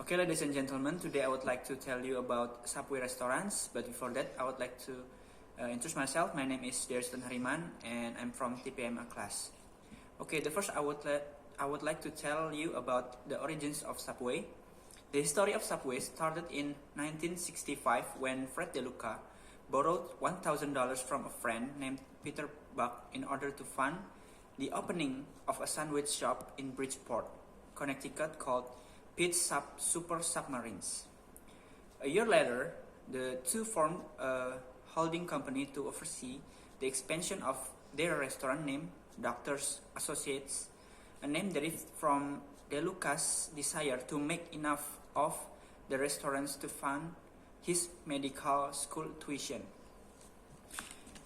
Okay, ladies and gentlemen, today I would like to tell you about Subway restaurants. But before that, I would like to introduce myself. My name is Sutan Hariman, and I'm from TPMA class. Okay, the first I would like to tell you about the origins of Subway. The history of Subway started in 1965 when Fred DeLuca borrowed $1,000 from a friend named Peter Buck in order to fund the opening of a sandwich shop in Bridgeport, Connecticut called Pete's Super Submarines. A year later, the two formed a holding company to oversee the expansion of their restaurant named Doctors Associates, a name derived from DeLuca's desire to make enough of the restaurants to fund his medical school tuition.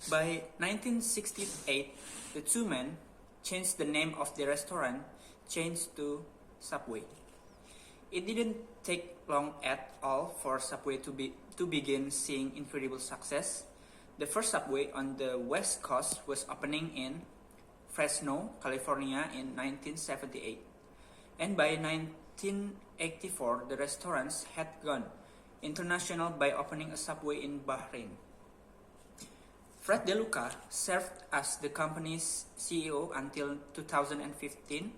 By 1968, the two men changed the name of the restaurant chain to Subway. It didn't take long at all for Subway to begin seeing incredible success. The first Subway on the West Coast was opening in Fresno, California in 1978. And by 1984, the restaurants had gone international by opening a Subway in Bahrain. Fred DeLuca served as the company's CEO until 2015,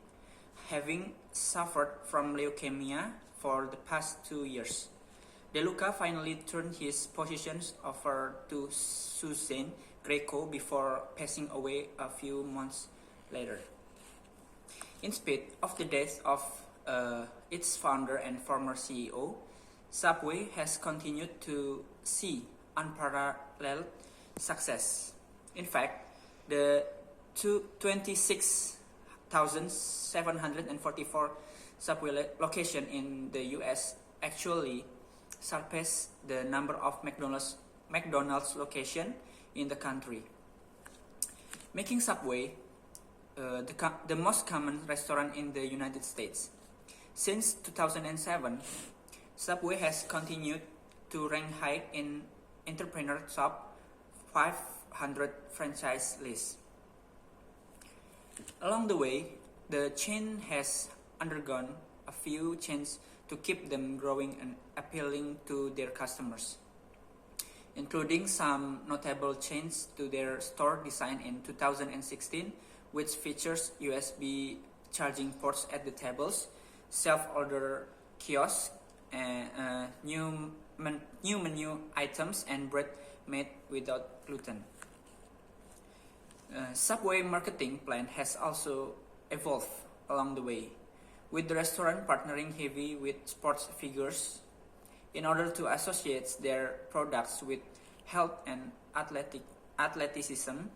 having suffered from leukemia for the past 2 years. DeLuca finally turned his positions over to Susan Greco before passing away a few months later. In spite of the death of its founder and former CEO, Subway has continued to see unparalleled success. In fact, the 26,744 Subway locations in the US actually surpassed the number of McDonald's locations in the country, making Subway the most common restaurant in the United States. Since 2007, Subway has continued to rank high in Entrepreneur Top 500 franchise list. Along the way, the chain has undergone a few changes to keep them growing and appealing to their customers, including some notable changes to their store design in 2016, which features USB charging ports at the tables, self-order kiosks, and new menu items, and bread made without gluten. Subway marketing plan has also evolved along the way, with the restaurant partnering heavy with sports figures in order to associate their products with health and athleticism.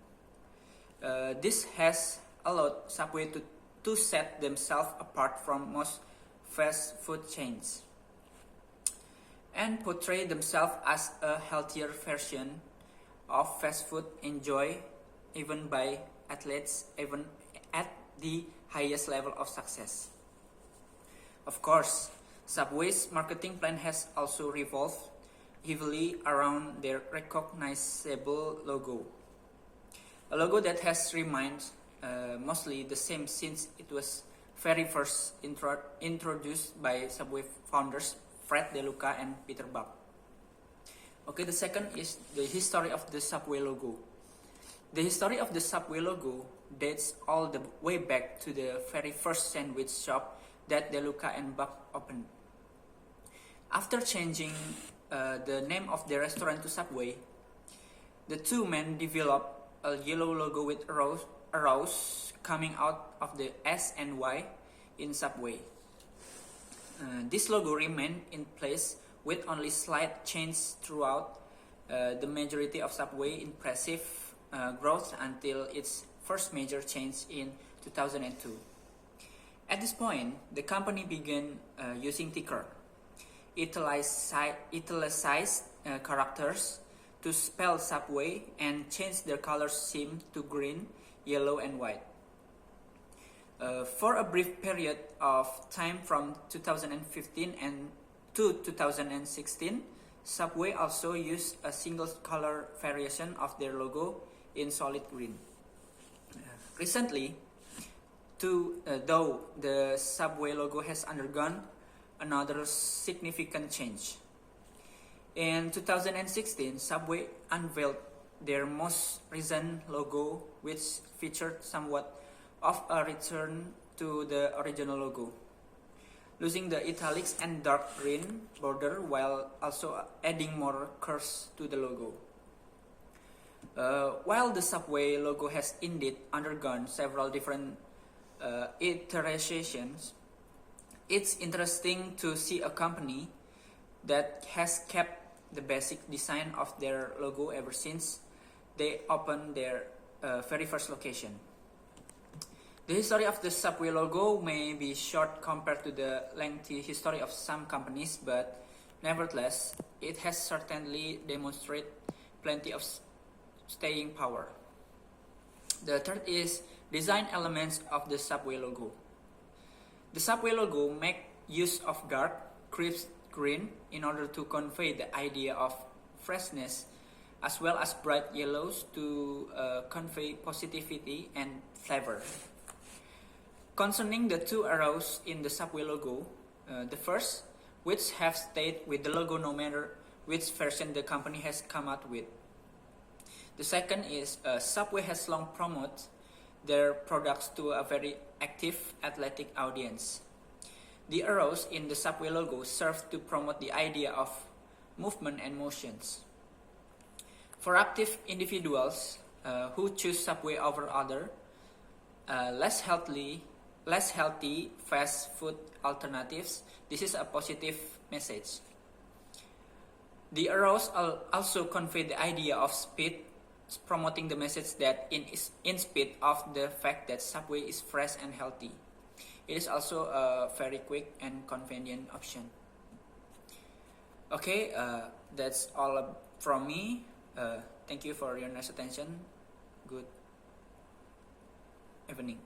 This has allowed Subway to set themselves apart from most fast food chains and portray themselves as a healthier version of fast food enjoyed even by athletes, even at the highest level of success. Of course, Subway's marketing plan has also revolved heavily around their recognizable logo, a logo that has remained mostly the same since it was very first introduced by Subway founders Fred DeLuca and Peter Buck. Okay, the second is the history of the Subway logo. The history of the Subway logo dates all the way back to the very first sandwich shop that DeLuca and Buck opened. After changing the name of the restaurant to Subway, the two men developed a yellow logo with a rose coming out of the S and Y in Subway. This logo remained in place with only slight changes throughout the majority of Subway impressive growth until its first major change in 2002. At this point, the company began using thicker, italicized characters to spell Subway and changed their color scheme to green, yellow, and white. For a brief period of time from 2015 and to 2016, Subway also used a single color variation of their logo in solid green. Recently, though the Subway logo has undergone another significant change. In 2016, Subway unveiled their most recent logo, which featured somewhat of a return to the original logo, losing the italics and dark green border while also adding more curves to the logo. While the Subway logo has indeed undergone several different iterations, it's interesting to see a company that has kept the basic design of their logo ever since they opened their very first location. The history of the Subway logo may be short compared to the lengthy history of some companies, but nevertheless, it has certainly demonstrated plenty of staying power. The third is design elements of the Subway logo. The Subway logo makes use of dark, crisp green in order to convey the idea of freshness, as well as bright yellows to convey positivity and flavor. Concerning the two arrows in the Subway logo, the first, which have stayed with the logo no matter which version the company has come out with. The second is Subway has long promoted their products to a very active athletic audience. The arrows in the Subway logo serve to promote the idea of movement and motions. For active individuals who choose Subway over other less healthy fast food alternatives, this is a positive message. The arrows also convey the idea of speed, promoting the message that in spite of the fact that Subway is fresh and healthy, it is also a very quick and convenient option. Okay, that's all from me. Thank you for your nice attention. Good evening.